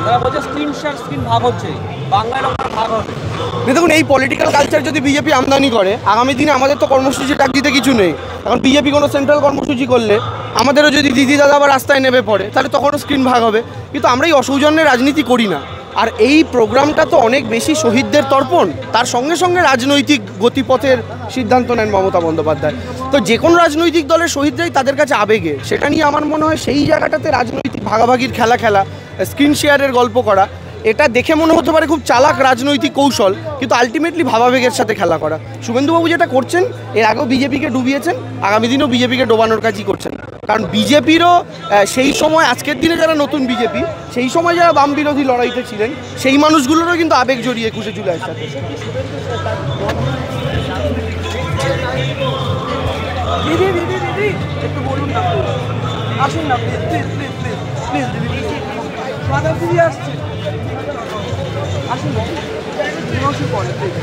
তারা বলছে screen share screen ভাগ হচ্ছে, বাংলার ওপর ভাগ হবে। দেখুন, এই পলিটিক্যাল কালচার যদি বিজেপি আমদানি করে, আগামী দিনে আমাদের তো কর্মসূচি ডাক দিতে কিছু নেই। এখন বিজেপি কোনো সেন্ট্রাল কর্মসূচি করলে আমাদেরও যদি দিদি দাদা আবার রাস্তায় নেমে পড়ে, তাহলে তখনও স্ক্রিন ভাগ হবে। কিন্তু আমরা এই অসৌজন্যের রাজনীতি করি না। আর এই প্রোগ্রামটা তো অনেক বেশি শহীদদের তর্পণ, তার সঙ্গে সঙ্গে রাজনৈতিক গতিপথের সিদ্ধান্ত নেন মমতা বন্দ্যোপাধ্যায়। তো যে কোনো রাজনৈতিক দলের শহীদরাই তাদের কাছে আবেগে, সেটা নিয়ে আমার মনে হয় সেই জায়গাটাতে রাজনৈতিক ভাগাভাগির খেলা, স্ক্রিন শেয়ারের গল্প করা, এটা দেখে মনে হতে পারে খুব চালাক রাজনৈতিক কৌশল, কিন্তু আলটিমেটলি ভাবাবেগের সাথে খেলা করা। শুভেন্দুবাবু যেটা করছেন, এর আগেও বিজেপিকে ডুবিয়েছেন, আগামী দিনেও বিজেপিকে ডোবানোর কাজই করছেন। কারণ বিজেপিরও সেই সময়, আজকের দিনে যারা নতুন বিজেপি, সেই সময় যারা বাম বিরোধী লড়াইতে ছিলেন, সেই মানুষগুলোরও কিন্তু আবেগ জড়িয়ে 21শে জুলাইয়ের সাথে। দিদি দিদি দিদি একটু বলুন না, আসুন না please please please please please দিদি, মাদার দিদি আসছে, আসুন না পরে প্লিজ।